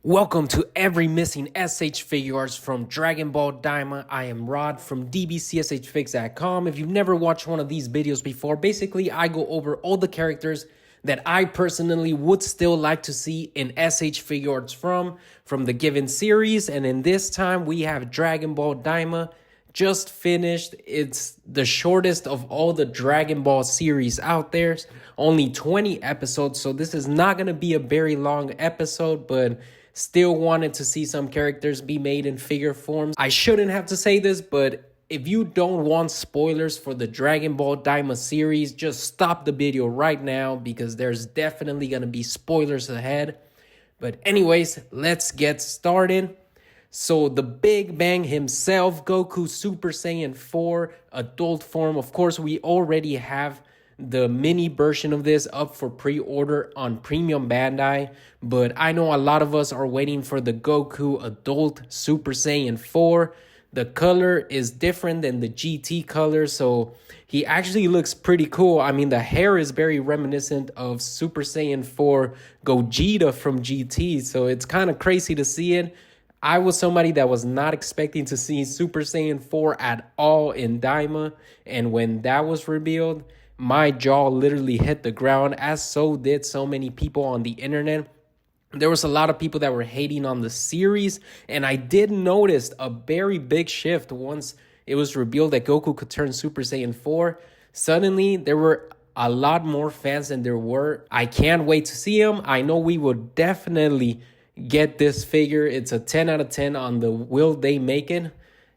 Welcome to every missing S.H.Figuarts from Dragon Ball Daima. I am Rod from DBZSHFIGS.com. If you've never watched one of these videos before, basically I go over all the characters that I personally would still like to see in S.H.Figuarts from the given series. And in this time, we have Dragon Ball Daima just finished. It's the shortest of all the Dragon Ball series out there. Only 20 episodes, so this is not going to be a very long episode, but still wanted to see some characters be made in figure forms. I shouldn't have to say this, but if you don't want spoilers for the Dragon Ball Daima series, just stop the video right now because there's definitely going to be spoilers ahead. But anyways, let's get started. So the Big Bang himself, Goku Super Saiyan 4 adult form. Of course, we already have the mini version of this up for pre-order on Premium Bandai, but I know a lot of us are waiting for the Goku adult Super Saiyan 4. The color is different than the GT color, so he actually looks pretty cool. I mean, the hair is very reminiscent of Super Saiyan 4 Gogeta from GT, so it's kind of crazy to see it. I was somebody that was not expecting to see Super Saiyan 4 at all in Daima, and when that was revealed, my jaw literally hit the ground, as so did so many people on the internet. There was a lot of people that were hating on the series, and I did notice a very big shift once it was revealed that Goku could turn Super Saiyan 4. Suddenly, there were a lot more fans than there were. I can't wait to see him. I know we will definitely get this figure. It's a 10 out of 10 on the will they make it.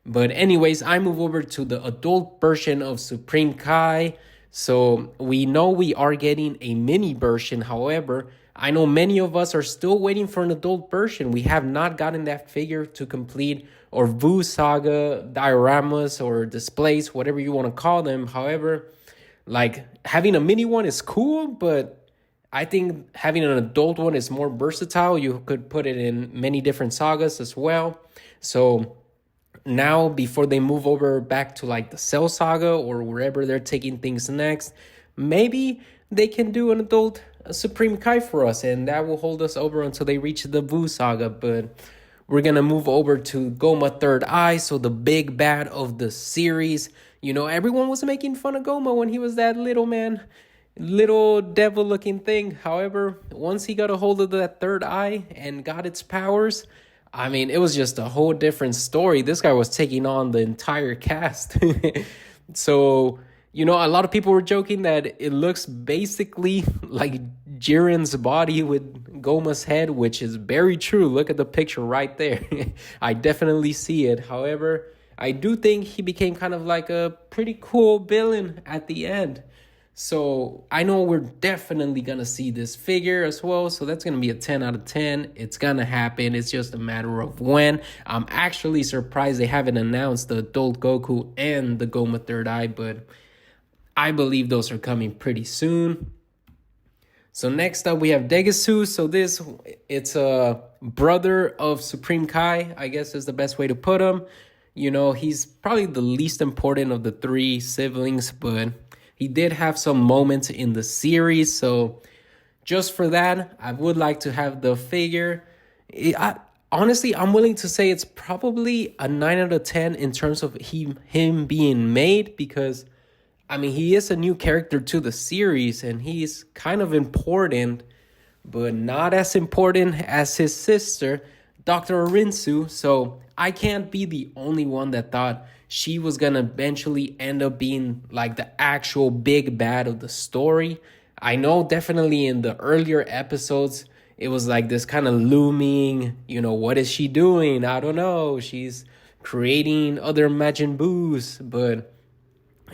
But anyways, I move over to the adult version of Supreme Kai. So we know we are getting a mini version. However, I know many of us are still waiting for an adult version. We have not gotten that figure to complete, or VU Saga dioramas or displays, whatever you want to call them. However, like having a mini one is cool, but I think having an adult one is more versatile. You could put it in many different sagas as well. So now, before they move over back to like the Cell Saga or wherever they're taking things next, maybe they can do an adult Supreme Kai for us, and that will hold us over until they reach the VU Saga. But we're going to move over to Gomah Third Eye, so the big bad of the series. You know, everyone was making fun of Gomah when he was that little man, little devil looking thing. However, once he got a hold of that third eye and got its powers, I mean, it was just a whole different story. This guy was taking on the entire cast. So, you know, a lot of people were joking that it looks basically like Jiren's body with Gomah's head, which is very true. Look at the picture right there. I definitely see it. However, I do think he became kind of like a pretty cool villain at the end. So I know we're definitely going to see this figure as well. So that's going to be a 10 out of 10. It's going to happen. It's just a matter of when. I'm actually surprised they haven't announced the adult Goku and the Gomah Third Eye, but I believe those are coming pretty soon. So next up we have Degesu. So it's a brother of Supreme Kai, I guess is the best way to put him. You know, he's probably the least important of the three siblings, but he did have some moments in the series, so just for that, I would like to have the figure. Honestly, I'm willing to say it's probably a 9 out of 10 in terms of him being made, because, I mean, he is a new character to the series, and he's kind of important, but not as important as his sister, Dr. Arinsu, so I can't be the only one that thought she was going to eventually end up being like the actual big bad of the story. I know definitely in the earlier episodes, it was like this kind of looming, you know, what is she doing? I don't know. She's creating other Majin Boos, but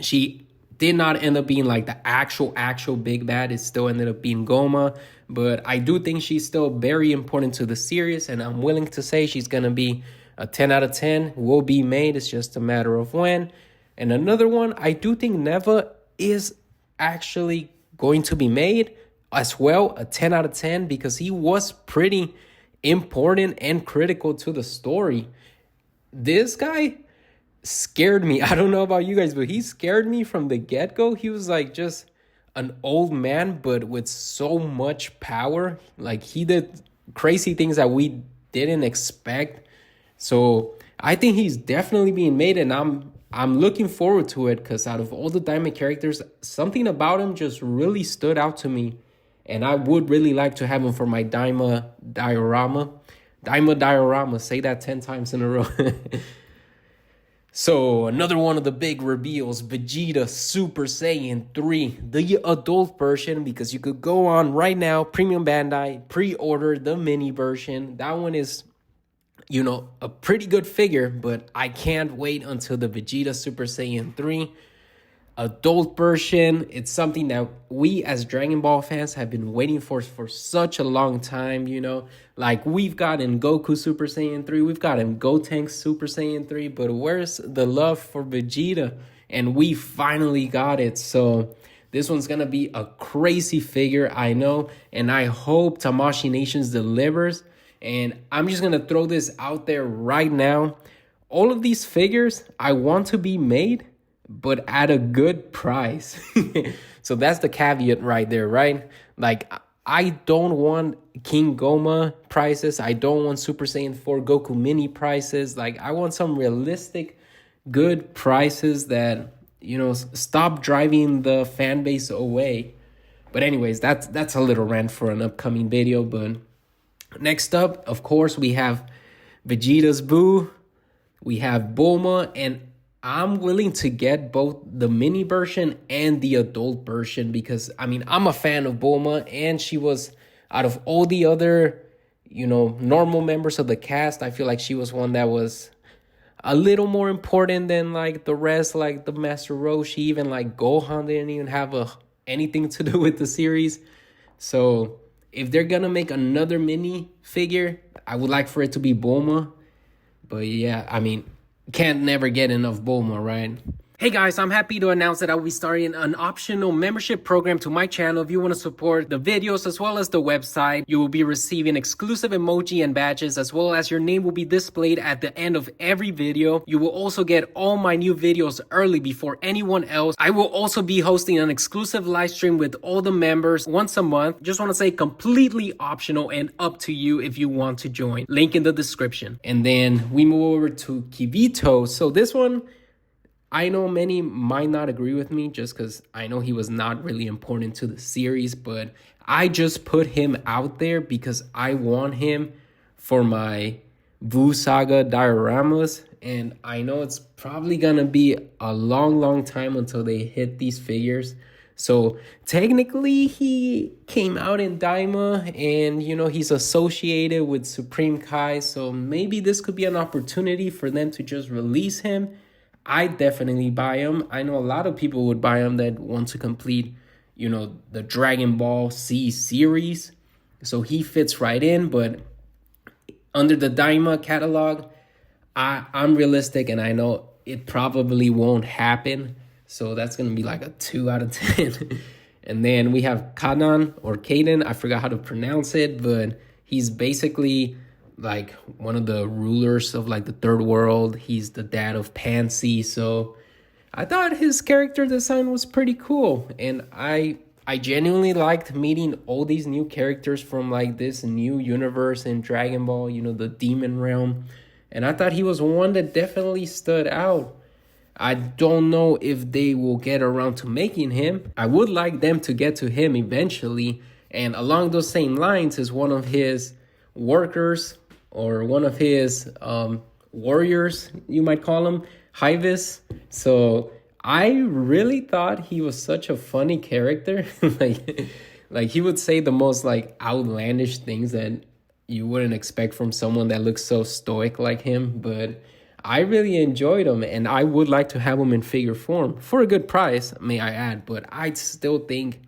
she did not end up being like the actual big bad. It still ended up being Gomah, but I do think she's still very important to the series, and I'm willing to say she's going to be a 10 out of 10, will be made. It's just a matter of when. And another one, I do think Neva is actually going to be made as well, a 10 out of 10, because he was pretty important and critical to the story. This guy scared me. I don't know about you guys, but he scared me from the get-go. He was like just an old man, but with so much power. Like, he did crazy things that we didn't expect. So I think he's definitely being made, and I'm looking forward to it because out of all the Daima characters, something about him just really stood out to me. And I would really like to have him for my Daima diorama. Daima diorama, say that 10 times in a row. So another one of the big reveals, Vegeta Super Saiyan 3, the adult version, because you could go on right now, Premium Bandai, pre-order the mini version. That one is, you know, a pretty good figure, but I can't wait until the Vegeta Super Saiyan 3 adult version. It's something that we as Dragon Ball fans have been waiting for such a long time, you know. Like, we've gotten Goku Super Saiyan 3, we've gotten Gotenks Super Saiyan 3, but where's the love for Vegeta? And we finally got it. So this one's gonna be a crazy figure, I know, and I hope Tamashii Nations delivers. And I'm just gonna throw this out there right now. All of these figures I want to be made, but at a good price. So that's the caveat right there, right? Like, I don't want King Gomah prices. I don't want Super Saiyan 4 Goku mini prices. Like, I want some realistic, good prices that, you know, stop driving the fan base away. But anyways, that's a little rant for an upcoming video. But next up, of course, we have Vegeta's Boo. We have Bulma, and I'm willing to get both the mini version and the adult version because, I mean, I'm a fan of Bulma, and she was, out of all the other, you know, normal members of the cast, I feel like she was one that was a little more important than, like, the rest, like the Master Roshi, even, like, Gohan didn't even have anything to do with the series. So if they're gonna make another mini figure, I would like for it to be Bulma. But yeah, I mean, can't never get enough Bulma, right? Hey guys, I'm happy to announce that I will be starting an optional membership program to my channel. If you want to support the videos as well as the website, you will be receiving exclusive emoji and badges, as well as your name will be displayed at the end of every video. You will also get all my new videos early before anyone else. I will also be hosting an exclusive live stream with all the members once a month. Just want to say, completely optional and up to you if you want to join. Link in the description. And then we move over to Kibito. So this one, I know many might not agree with me just because I know he was not really important to the series, but I just put him out there because I want him for my Buu Saga dioramas, and I know it's probably gonna be a long time until they hit these figures. So technically he came out in Daima, and you know, he's associated with Supreme Kai, so maybe this could be an opportunity for them to just release him. I definitely buy him. I know a lot of people would buy him that want to complete, you know, the Dragon Ball Z series. So he fits right in, but under the Daima catalog, I'm realistic, and I know it probably won't happen. So that's going to be like a 2 out of 10. And then we have Kadan or Kadan. I forgot how to pronounce it, but he's basically like one of the rulers of like the third world. He's the dad of Pansy. So I thought his character design was pretty cool. And I genuinely liked meeting all these new characters from like this new universe in Dragon Ball, you know, the Demon Realm. And I thought he was one that definitely stood out. I don't know if they will get around to making him. I would like them to get to him eventually. And along those same lines is one of his workers, or one of his warriors, you might call him, Hybis. So I really thought he was such a funny character. like he would say the most like outlandish things that you wouldn't expect from someone that looks so stoic like him. But I really enjoyed him, and I would like to have him in figure form for a good price, may I add. But I still think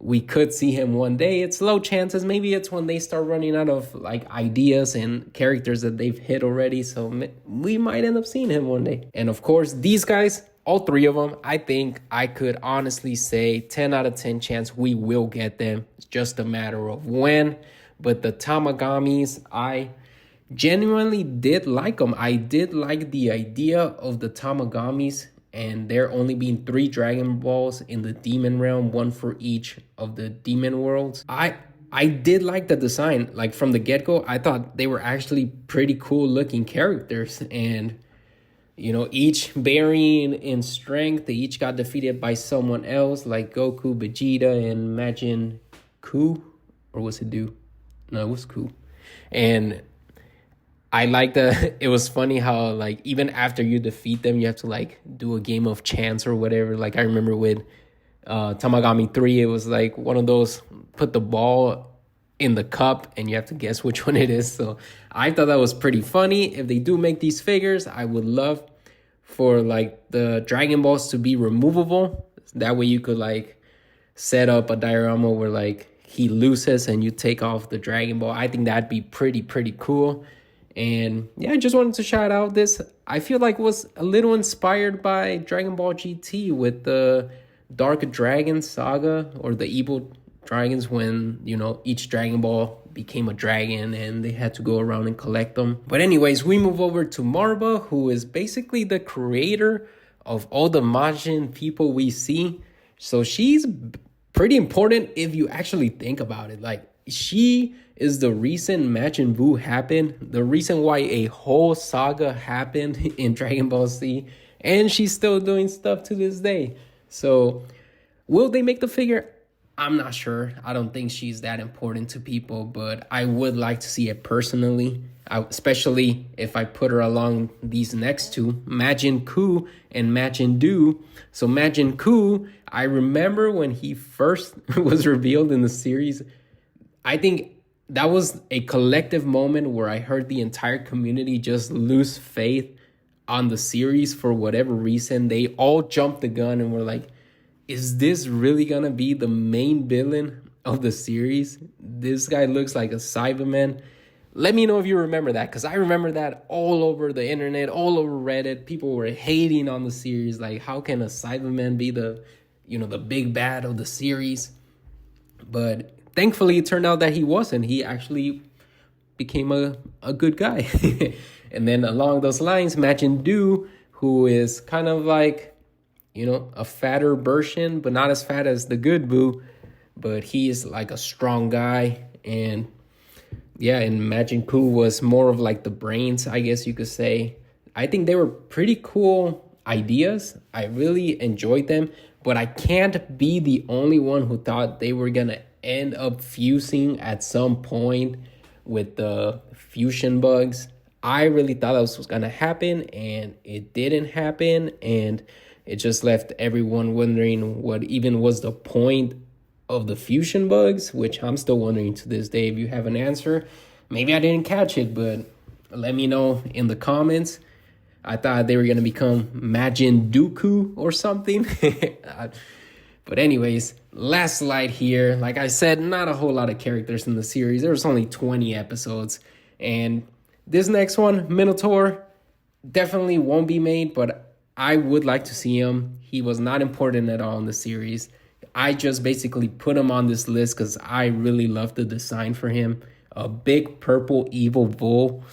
we could see him one day. It's low chances. Maybe it's when they start running out of like ideas and characters that they've hit already. So we might end up seeing him one day. And of course, these guys, all three of them, I think I could honestly say 10 out of 10 chance we will get them. It's just a matter of when. But the Tamagamis, I genuinely did like them. I did like the idea of the Tamagamis, and there only being 3 Dragon Balls in the Demon Realm, 1 for each of the Demon Worlds. I I did like the design. Like from the get-go, I thought they were actually pretty cool looking characters. And, you know, each varying in strength, they each got defeated by someone else, like Goku, Vegeta, and Majin Ku. Or was it Do? No, it was Ku. And I like the, it was funny how, like, even after you defeat them, you have to, like, do a game of chance or whatever. Like, I remember with Tamagami 3, it was, like, one of those, put the ball in the cup, and you have to guess which one it is. So, I thought that was pretty funny. If they do make these figures, I would love for, like, the Dragon Balls to be removable. That way you could, like, set up a diorama where, like, he loses and you take off the Dragon Ball. I think that'd be pretty cool. And yeah, I just wanted to shout out this. I feel like it was a little inspired by Dragon Ball GT with the Dark Dragon saga, or the evil dragons, when, you know, each Dragon Ball became a dragon and they had to go around and collect them. But anyways, we move over to Marba, who is basically the creator of all the Majin people we see. So she's pretty important if you actually think about it. Like, she is the reason Majin Buu happened, the reason why a whole saga happened in Dragon Ball Z, and she's still doing stuff to this day. So, will they make the figure? I'm not sure. I don't think she's that important to people, but I would like to see it personally, especially if I put her along these next two, Majin Ku and Majin Du. So Majin Ku, I remember when he first was revealed in the series, I think that was a collective moment where I heard the entire community just lose faith on the series for whatever reason. They all jumped the gun and were like, is this really gonna be the main villain of the series? This guy looks like a Cyberman. Let me know if you remember that, because I remember that all over the internet, all over Reddit. People were hating on the series. Like, how can a Cyberman be the, you know, the big bad of the series? But thankfully, it turned out that he wasn't. He actually became a good guy. And then along those lines, Majin Du, who is kind of like, you know, a fatter version, but not as fat as the good Buu. But he is like a strong guy. And yeah, and Majin Ku was more of like the brains, I guess you could say. I think they were pretty cool ideas. I really enjoyed them. But I can't be the only one who thought they were going to end up fusing at some point with the fusion bugs. I really thought that was going to happen, and it didn't happen. And it just left everyone wondering what even was the point of the fusion bugs, which I'm still wondering to this day. If you have an answer, maybe I didn't catch it, but let me know in the comments. I thought they were going to become Majin Dooku or something. But anyways, last slide here. Like I said, not a whole lot of characters in the series. There was only 20 episodes. And this next one, Minotaur, definitely won't be made, but I would like to see him. He was not important at all in the series. I just basically put him on this list because I really love the design for him. A big purple evil bull.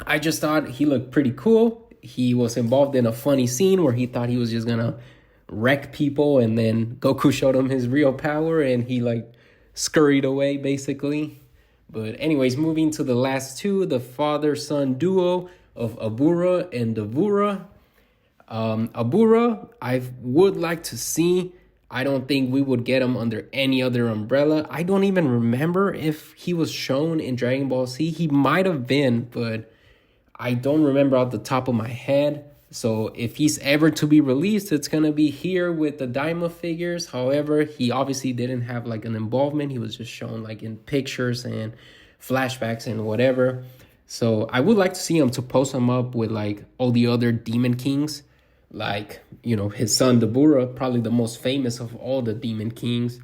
I just thought he looked pretty cool. He was involved in a funny scene where he thought he was just gonna wreck people, and then Goku showed him his real power and he like scurried away basically. But anyways, moving to the last two, the father-son duo of Abura and Devura. Abura, I would like to see. I don't think we would get him under any other umbrella. I don't even remember if he was shown in Dragon Ball Z. He might have been, but I don't remember off the top of my head. So if he's ever to be released, it's going to be here with the Daima figures. However, he obviously didn't have like an involvement. He was just shown like in pictures and flashbacks and whatever. So I would like to see him to post him up with like all the other Demon Kings. Like, you know, his son Dabura, probably the most famous of all the Demon Kings,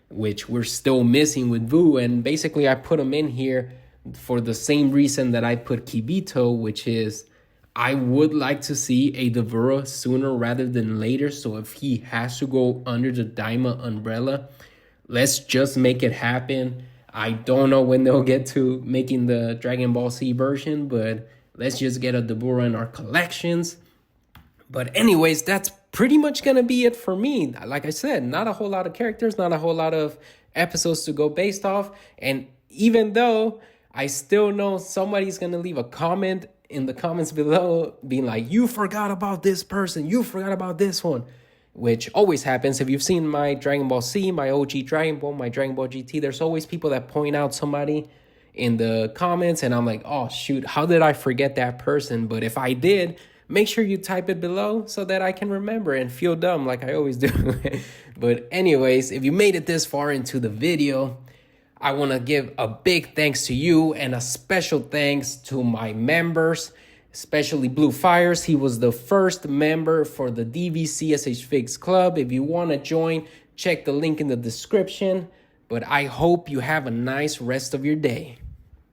which we're still missing with Buu. And basically I put him in here for the same reason that I put Kibito, which is I would like to see a Devura sooner rather than later. So if he has to go under the Daima umbrella, let's just make it happen. I don't know when they'll get to making the Dragon Ball Z version, but let's just get a Devura in our collections. But anyways, that's pretty much going to be it for me. Like I said, not a whole lot of characters, not a whole lot of episodes to go based off. And even though I still know somebody's going to leave a comment in the comments below being like, you forgot about this person, you forgot about this one, which always happens. If you've seen my Dragon Ball Z, my OG Dragon Ball, my Dragon Ball GT, there's always people that point out somebody in the comments, and I'm like, oh shoot, how did I forget that person? But if I did, make sure you type it below so that I can remember and feel dumb like I always do. But anyways, if you made it this far into the video, I want to give a big thanks to you and a special thanks to my members, especially Blue Fires. He was the first member for the DBZSHFIGS Club. If you want to join, check the link in the description. But I hope you have a nice rest of your day.